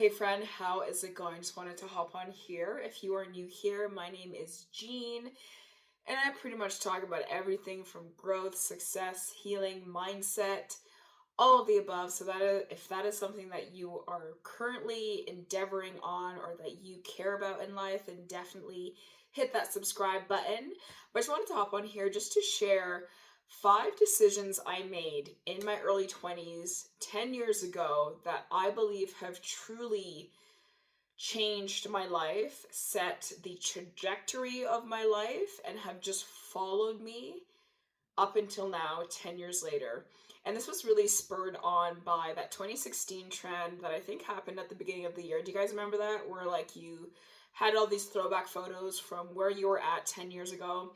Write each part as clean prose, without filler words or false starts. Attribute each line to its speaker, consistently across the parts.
Speaker 1: Hey friend, how is it going? Just wanted to hop on here. If you are new here, my name is Jean, and I pretty much talk about everything from growth, success, healing, mindset, all of the above. So if that is something that you are currently endeavoring on or that you care about in life, then definitely hit that subscribe button. But I just wanted to hop on here just to share 5 decisions I made in my early 20s, 10 years ago, that I believe have truly changed my life, set the trajectory of my life, and have just followed me up until now, 10 years later. And this was really spurred on by that 2016 trend that I think happened at the beginning of the year. Do you guys remember that? Where like you had all these throwback photos from where you were at 10 years ago.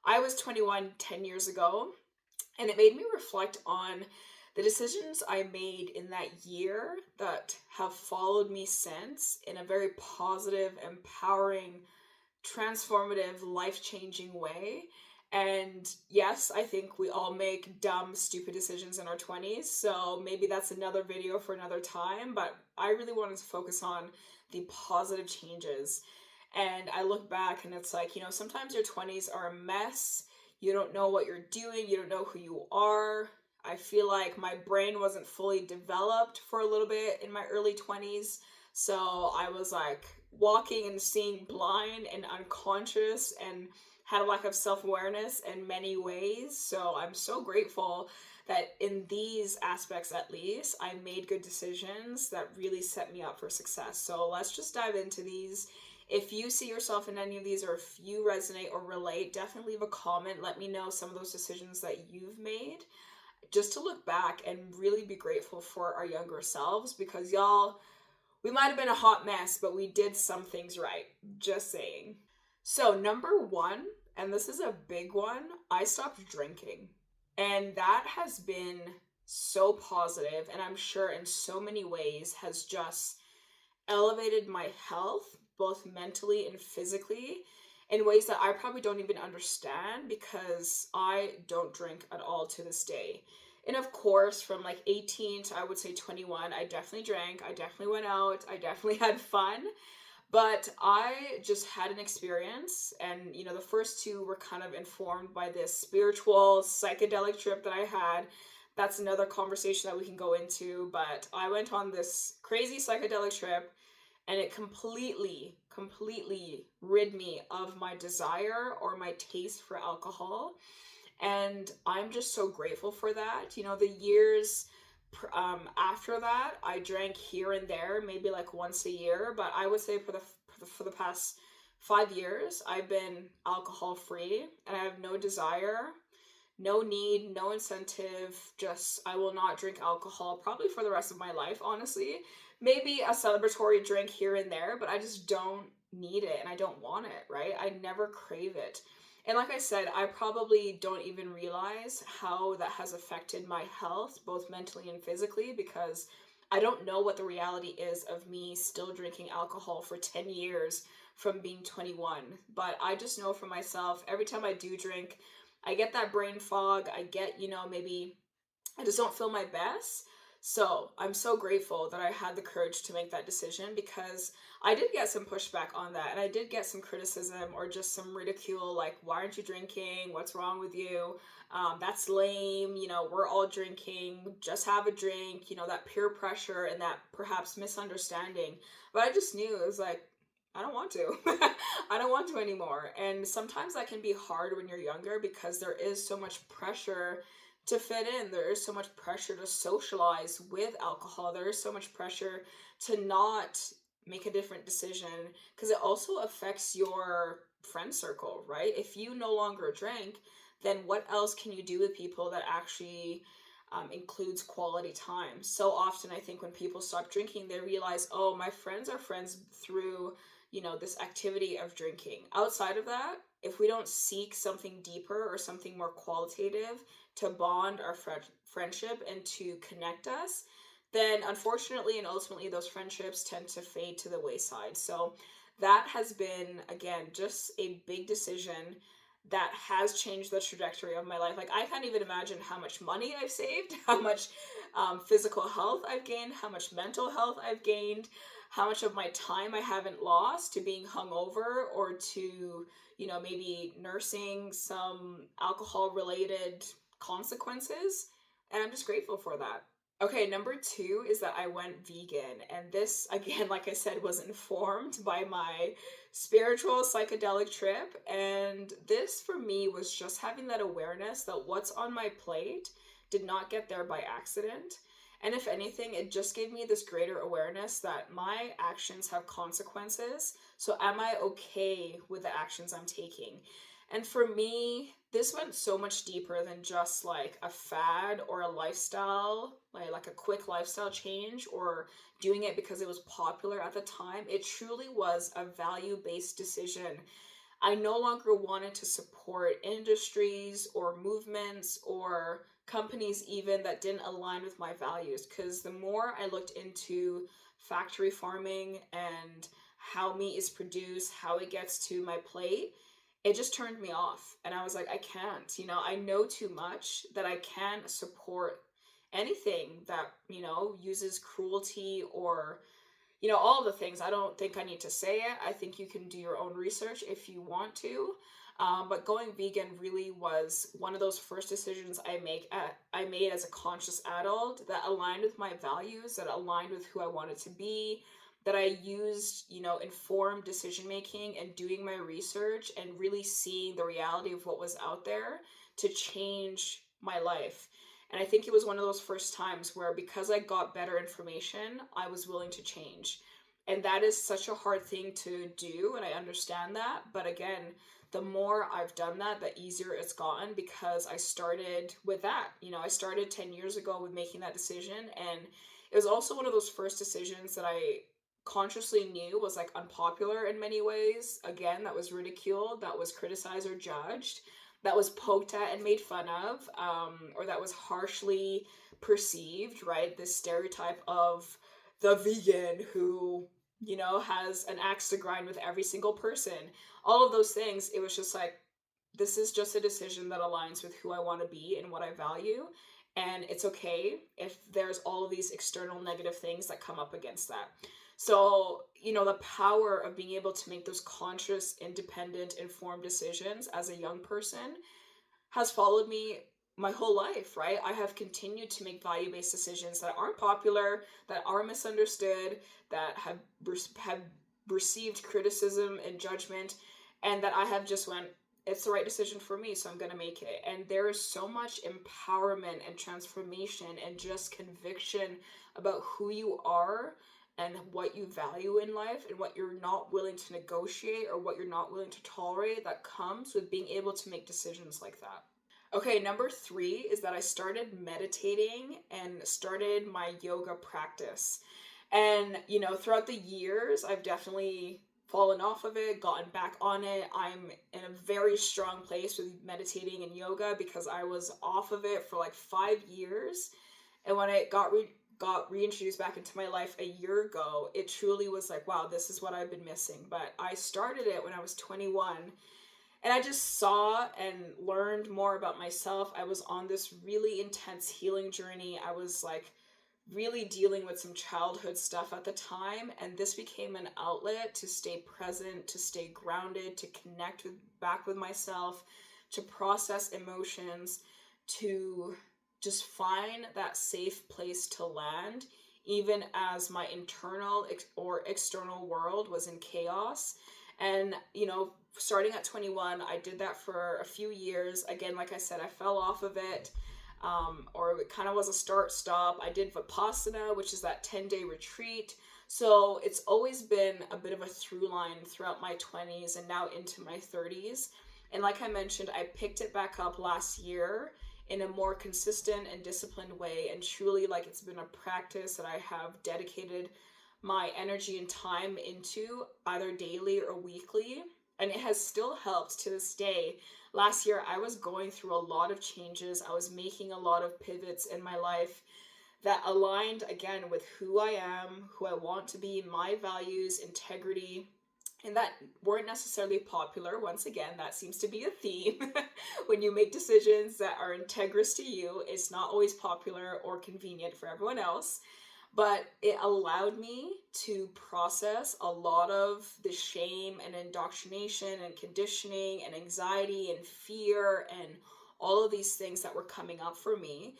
Speaker 1: I was 21 10 years ago, and it made me reflect on the decisions I made in that year that have followed me since in a very positive, empowering, transformative, life-changing way. And yes, I think we all make dumb, stupid decisions in our 20s. So maybe that's another video for another time. But I really wanted to focus on the positive changes. And I look back and it's like, sometimes your 20s are a mess. You don't know what you're doing. You don't know who you are. I feel like my brain wasn't fully developed for a little bit in my early 20s. So I was like walking and seeing blind and unconscious and had a lack of self-awareness in many ways. So I'm so grateful that in these aspects at least, I made good decisions that really set me up for success. So let's just dive into these. If you see yourself in any of these or if you resonate or relate, definitely leave a comment. Let me know some of those decisions that you've made just to look back and really be grateful for our younger selves, because y'all, we might have been a hot mess, but we did some things right. Just saying. So, number one, and this is a big one, I stopped drinking. And that has been so positive, and I'm sure in so many ways has just elevated my health, both mentally and physically, in ways that I probably don't even understand because I don't drink at all to this day. And of course, from like 18 to I would say 21, I definitely drank. I definitely went out. I definitely had fun. But I just had an experience, and the first two were kind of informed by this spiritual psychedelic trip that I had. That's another conversation that we can go into. But I went on this crazy psychedelic trip, and it completely rid me of my desire or my taste for alcohol. And I'm just so grateful for that. The years after that, I drank here and there, maybe like once a year, but I would say for the past 5 years, I've been alcohol free, and I have no desire, no need, no incentive. Just, I will not drink alcohol probably for the rest of my life, honestly. Maybe a celebratory drink here and there, but I just don't need it and I don't want it, right? I never crave it. And like I said, I probably don't even realize how that has affected my health, both mentally and physically, because I don't know what the reality is of me still drinking alcohol for 10 years from being 21. But I just know for myself, every time I do drink, I get that brain fog. I get, maybe I just don't feel my best. So I'm so grateful that I had the courage to make that decision, because I did get some pushback on that, and I did get some criticism or just some ridicule, like, why aren't you drinking? What's wrong with you? That's lame. We're all drinking. Just have a drink. That peer pressure and that perhaps misunderstanding. But I just knew it was like, I don't want to. I don't want to anymore. And sometimes that can be hard when you're younger because there is so much pressure to fit in. There is so much pressure to socialize with alcohol. There is so much pressure to not make a different decision, because it also affects your friend circle, right? If you no longer drink, then what else can you do with people that actually includes quality time? So often I think when people stop drinking, they realize, oh, my friends are friends through, this activity of drinking. Outside of that, if we don't seek something deeper or something more qualitative to bond our friendship and to connect us, then unfortunately and ultimately those friendships tend to fade to the wayside. So that has been, again, just a big decision that has changed the trajectory of my life. Like, I can't even imagine how much money I've saved, how much physical health I've gained, how much mental health I've gained, how much of my time I haven't lost to being hungover or to, maybe nursing some alcohol related consequences. And I'm just grateful for that. Okay, number two is that I went vegan. And this, again, like I said, was informed by my spiritual psychedelic trip. And this, for me, was just having that awareness that what's on my plate did not get there by accident. And if anything, it just gave me this greater awareness that my actions have consequences. So, am I okay with the actions I'm taking? And for me, this went so much deeper than just like a fad or a lifestyle, like a quick lifestyle change or doing it because it was popular at the time. It truly was a value-based decision. I no longer wanted to support industries or movements or companies even that didn't align with my values, because the more I looked into factory farming and how meat is produced, how it gets to my plate, it just turned me off. And I was like, I can't, I know too much that I can't support anything that, uses cruelty or all the things. I don't think I need to say it. I think you can do your own research if you want to. But going vegan really was one of those first decisions I made as a conscious adult that aligned with my values, that aligned with who I wanted to be, that I used, informed decision making and doing my research and really seeing the reality of what was out there to change my life. And I think it was one of those first times where, because I got better information, I was willing to change. And that is such a hard thing to do, and I understand that. But again, the more I've done that, the easier it's gotten, because I started with that. I started 10 years ago with making that decision. And it was also one of those first decisions that I consciously knew was like unpopular in many ways. Again, that was ridiculed, that was criticized or judged, that was poked at and made fun of, or that was harshly perceived, right? This stereotype of the vegan who, has an axe to grind with every single person. All of those things, it was just like, this is just a decision that aligns with who I want to be and what I value. And it's okay if there's all of these external negative things that come up against that. So, the power of being able to make those conscious, independent, informed decisions as a young person has followed me my whole life, right? I have continued to make value-based decisions that aren't popular, that are misunderstood, that have received criticism and judgment, and that I have just went, it's the right decision for me, so I'm going to make it. And there is so much empowerment and transformation and just conviction about who you are and what you value in life and what you're not willing to negotiate or what you're not willing to tolerate that comes with being able to make decisions like that. Okay, number three is that I started meditating and started my yoga practice. And, throughout the years, I've definitely fallen off of it, gotten back on it. I'm in a very strong place with meditating and yoga because I was off of it for like 5 years. And when it got reintroduced back into my life a year ago, it truly was like, wow, this is what I've been missing. But I started it when I was 21, and I just saw and learned more about myself. I was on this really intense healing journey. I was like really dealing with some childhood stuff at the time, and this became an outlet to stay present, to stay grounded, to connect back with myself, to process emotions, to just find that safe place to land, even as my internal or external world was in chaos. And, starting at 21, I did that for a few years. Again, like I said, I fell off of it, or it kind of was a start-stop. I did Vipassana, which is that 10-day retreat. So it's always been a bit of a through line throughout my 20s and now into my 30s. And like I mentioned, I picked it back up last year in a more consistent and disciplined way. And truly, like, it's been a practice that I have dedicated my energy and time into either daily or weekly. And it has still helped to this day. Last year, I was going through a lot of changes. I was making a lot of pivots in my life that aligned, again, with who I am, who I want to be, my values, integrity, and that weren't necessarily popular. Once again, that seems to be a theme. When you make decisions that are integrous to you, it's not always popular or convenient for everyone else. but it allowed me to process a lot of the shame and indoctrination and conditioning and anxiety and fear and all of these things that were coming up for me.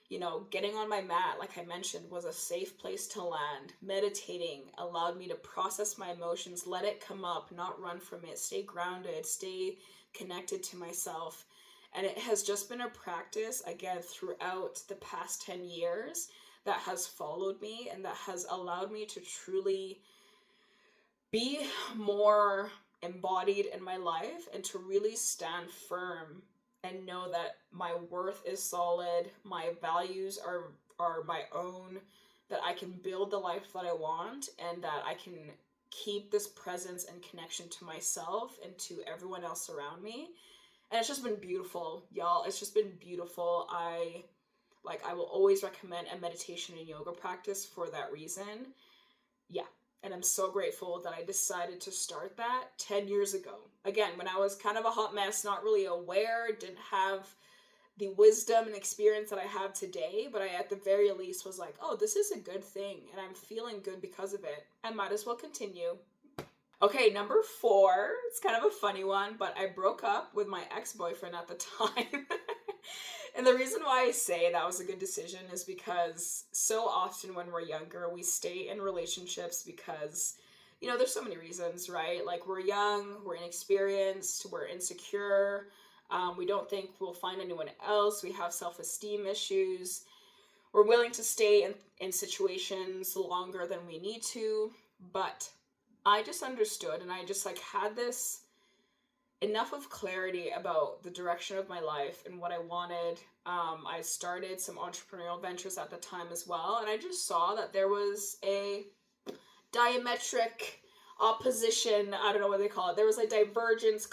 Speaker 1: You know, getting on my mat, like I mentioned, was a safe place to land. Meditating allowed me to process my emotions, let it come up, not run from it, stay grounded, stay connected to myself. And it has just been a practice, again, throughout the past 10 years that has followed me and that has allowed me to truly be more embodied in my life and to really stand firm and know that my worth is solid, my values are my own, that I can build the life that I want, and that I can keep this presence and connection to myself and to everyone else around me. And it's just been beautiful, y'all. It's just been beautiful. I will always recommend a meditation and yoga practice for that reason. Yeah. And I'm so grateful that I decided to start that 10 years ago. Again, when I was kind of a hot mess, not really aware, didn't have the wisdom and experience that I have today, but I at the very least was like, oh, this is a good thing and I'm feeling good because of it. I might as well continue. Okay, number 4, it's kind of a funny one, but I broke up with my ex-boyfriend at the time. And the reason why I say that was a good decision is because so often when we're younger, we stay in relationships because, you know, there's so many reasons, right? Like we're young, we're inexperienced, we're insecure, we don't think we'll find anyone else, we have self-esteem issues, we're willing to stay in situations longer than we need to, but I just understood and I just like had this enough of clarity about the direction of my life and what I wanted. I started some entrepreneurial ventures at the time as well, and I just saw that there was a diametric opposition, I don't know what they call it, there was a divergence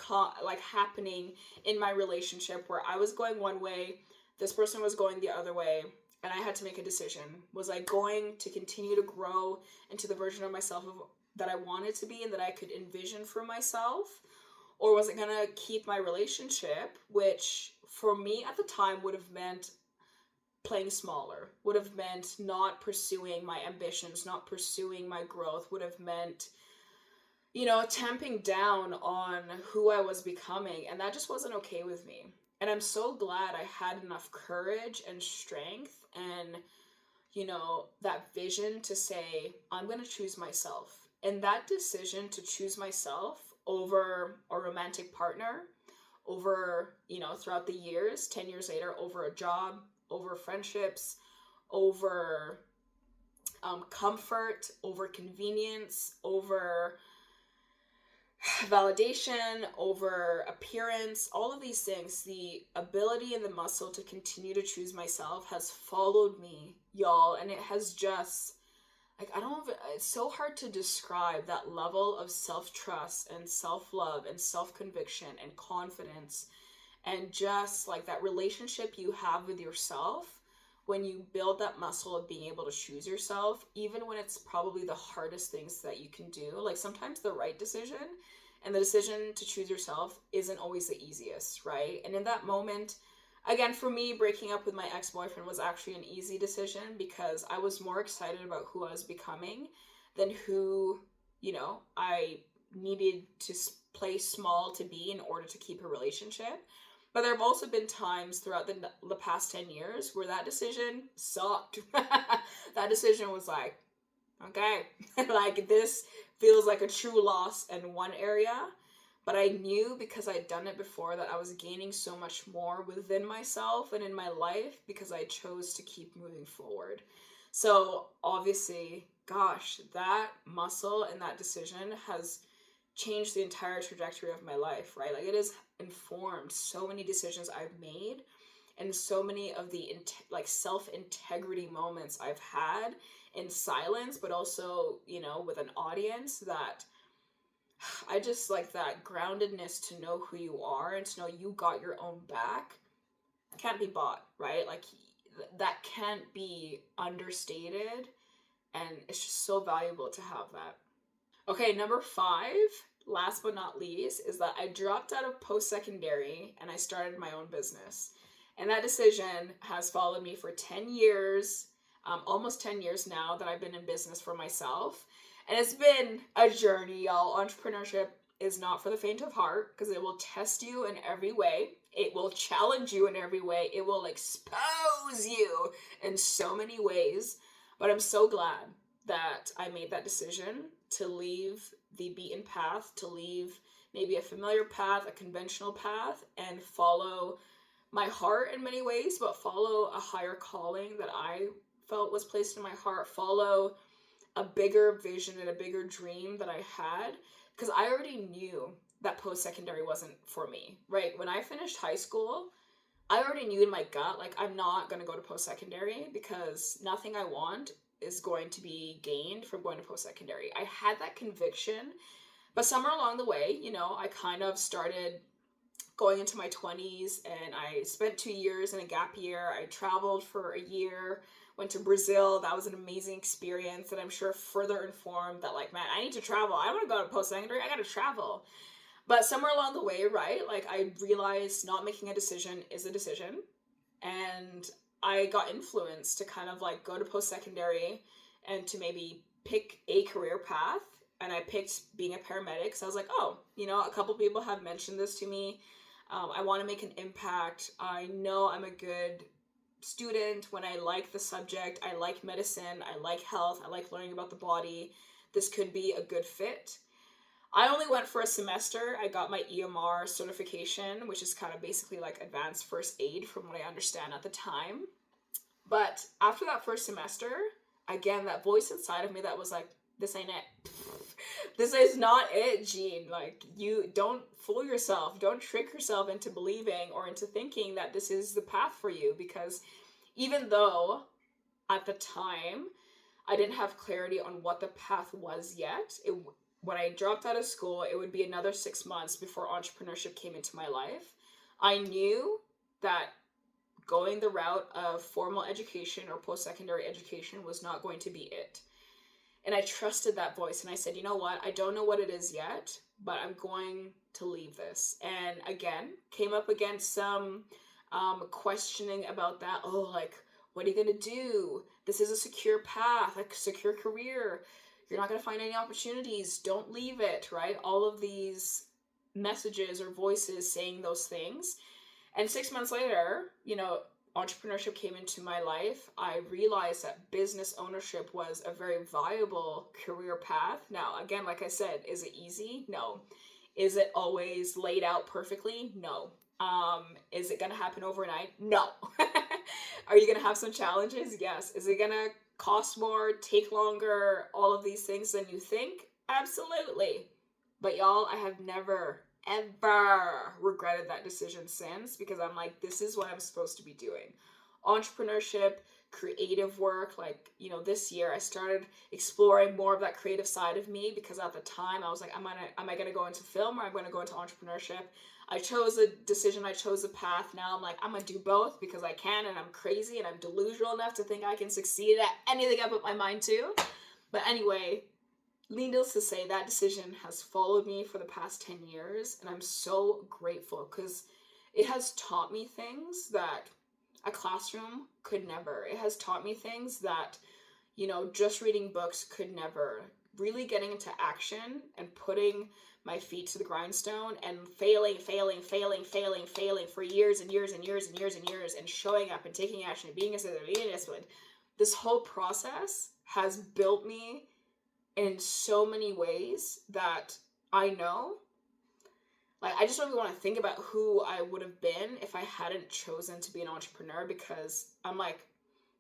Speaker 1: happening in my relationship where I was going one way, this person was going the other way, and I had to make a decision. Was I going to continue to grow into the version of myself that I wanted to be and that I could envision for myself? Or was it going to keep my relationship, which for me at the time would have meant playing smaller, would have meant not pursuing my ambitions, not pursuing my growth, would have meant, you know, tamping down on who I was becoming. And that just wasn't okay with me. And I'm so glad I had enough courage and strength and, you know, that vision to say, I'm going to choose myself. And that decision to choose myself over a romantic partner, over, you know, throughout the years, 10 years later, over a job, over friendships, over comfort, over convenience, over validation, over appearance, all of these things, the ability and the muscle to continue to choose myself has followed me, y'all, and it has just, like, it's so hard to describe that level of self-trust and self-love and self-conviction and confidence and just like that relationship you have with yourself when you build that muscle of being able to choose yourself, even when it's probably the hardest things that you can do. Like sometimes the right decision and the decision to choose yourself isn't always the easiest, right? And in that moment, again, for me, breaking up with my ex-boyfriend was actually an easy decision because I was more excited about who I was becoming than who, you know, I needed to play small to be in order to keep a relationship. But there have also been times throughout the past 10 years where that decision sucked. That decision was like, okay, like this feels like a true loss in one area. But I knew because I'd done it before that I was gaining so much more within myself and in my life because I chose to keep moving forward. So obviously, gosh, that muscle and that decision has changed the entire trajectory of my life, right? Like it has informed so many decisions I've made and so many of the self-integrity moments I've had in silence, but also, you know, with an audience that I just like that groundedness to know who you are and to know you got your own back can't be bought, right? Like that can't be understated, and it's just so valuable to have that. Okay, number 5, last but not least, is that I dropped out of post-secondary and I started my own business. And that decision has followed me for 10 years. almost 10 years now that I've been in business for myself. And it's been a journey, y'all. Entrepreneurship is not for the faint of heart because it will test you in every way. It will challenge you in every way. It will expose you in so many ways. But I'm so glad that I made that decision to leave the beaten path, to leave maybe a familiar path, a conventional path, and follow my heart in many ways, but follow a higher calling that I felt was placed in my heart, follow a bigger vision and a bigger dream that I had, because I already knew that post-secondary wasn't for me, right? When I finished high school, I already knew in my gut, like, I'm not going to go to post-secondary because nothing I want is going to be gained from going to post-secondary. I had that conviction, but somewhere along the way, I kind of started going into my 20s, and I spent 2 years in a gap year. I traveled for a year, went to Brazil. That was an amazing experience that I'm sure further informed that, like, man, I need to travel. I want to go to post-secondary. I got to travel. But somewhere along the way, right, like, I realized not making a decision is a decision. And I got influenced to kind of, like, go to post-secondary and to maybe pick a career path. And I picked being a paramedic because I was like, oh, a couple people have mentioned this to me. I want to make an impact. I know I'm a good student when I like the subject. I like medicine. I like health. I like learning about the body. This could be a good fit. I only went for a semester. I got my EMR certification, which is kind of basically like advanced first aid from what I understand at the time. But after that first semester, again, that voice inside of me that was like, this ain't it. This is not it, Jean. Like, you don't fool yourself. Don't trick yourself into believing or into thinking that this is the path for you. Because even though at the time I didn't have clarity on what the path was yet, when I dropped out of school, it would be another 6 months before entrepreneurship came into my life. I knew that going the route of formal education or post-secondary education was not going to be it. And I trusted that voice, and I said, you know what? I don't know what it is yet, but I'm going to leave this. And again, came up against some questioning about that. Oh, like, what are you going to do? This is a secure path, like, secure career. You're not going to find any opportunities. Don't leave it, right? All of these messages or voices saying those things. And 6 months later, entrepreneurship came into my life. I realized that business ownership was a very viable career path. Now, again, like I said, is it easy? No. Is it always laid out perfectly? No. Is it going to happen overnight? No. Are you going to have some challenges? Yes. Is it going to cost more, take longer, all of these things than you think? Absolutely. But y'all, I have never ever regretted that decision since, because I'm like, this is what I'm supposed to be doing. Entrepreneurship, creative work, like, this year I started exploring more of that creative side of me, because at the time I was like, am I going to go into film or I'm going to go into entrepreneurship? I chose a decision, I chose a path. Now I'm like, I'm going to do both because I can, and I'm crazy and I'm delusional enough to think I can succeed at anything I put my mind to. But anyway, needless to say, that decision has followed me for the past 10 years, and I'm so grateful because it has taught me things that a classroom could never. It has taught me things that, just reading books could never. Really getting into action and putting my feet to the grindstone and failing for years and years and years and years and years, and showing up and taking action and being disciplined. This whole process has built me in so many ways that I know, like, I just don't even want to think about who I would have been if I hadn't chosen to be an entrepreneur, because I'm like,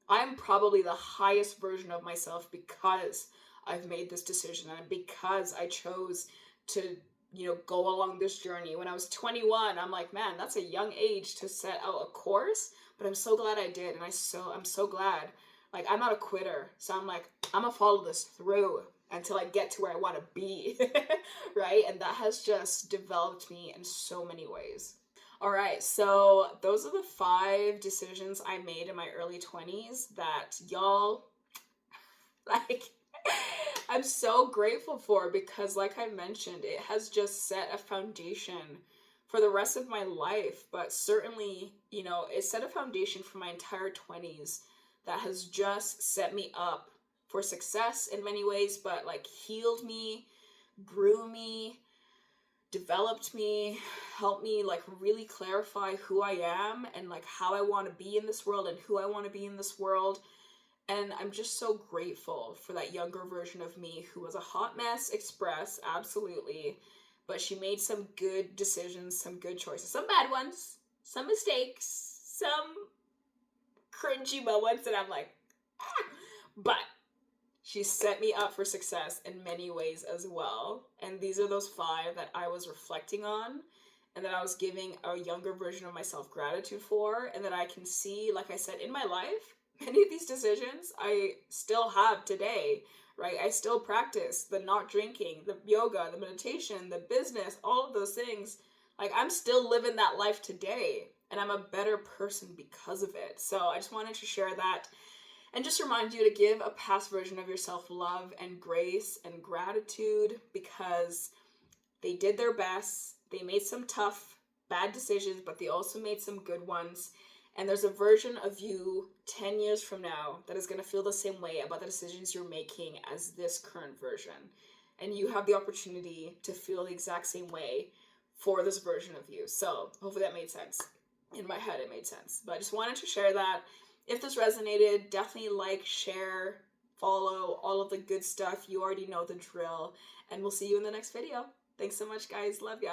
Speaker 1: I'm probably the highest version of myself because I've made this decision and because I chose to, go along this journey. When I was 21, I'm like, man, that's a young age to set out a course, but I'm so glad I did. And I'm so glad, like, I'm not a quitter. So I'm like, I'm gonna follow this through until I get to where I want to be, right? And that has just developed me in so many ways. All right, so those are the 5 decisions I made in my early 20s that y'all, like, I'm so grateful for, because like I mentioned, it has just set a foundation for the rest of my life, but certainly, it set a foundation for my entire 20s that has just set me up for success in many ways, but like healed me, grew me, developed me, helped me like really clarify who I am and like how I want to be in this world and who I want to be in this world. And I'm just so grateful for that younger version of me who was a hot mess express, absolutely. But she made some good decisions, some good choices, some bad ones, some mistakes, some cringy moments that I'm like, ah. But she set me up for success in many ways as well. And these are those 5 that I was reflecting on and that I was giving a younger version of myself gratitude for, and that I can see, like I said, in my life, many of these decisions I still have today, right? I still practice the not drinking, the yoga, the meditation, the business, all of those things. Like, I'm still living that life today, and I'm a better person because of it. So I just wanted to share that and just remind you to give a past version of yourself love and grace and gratitude, because they did their best. They made some tough, bad decisions, but they also made some good ones. And there's a version of you 10 years from now that is going to feel the same way about the decisions you're making as this current version. And you have the opportunity to feel the exact same way for this version of you. So hopefully that made sense. In my head, it made sense. But I just wanted to share that. If this resonated, definitely like, share, follow, all of the good stuff. You already know the drill. And we'll see you in the next video. Thanks so much, guys. Love ya.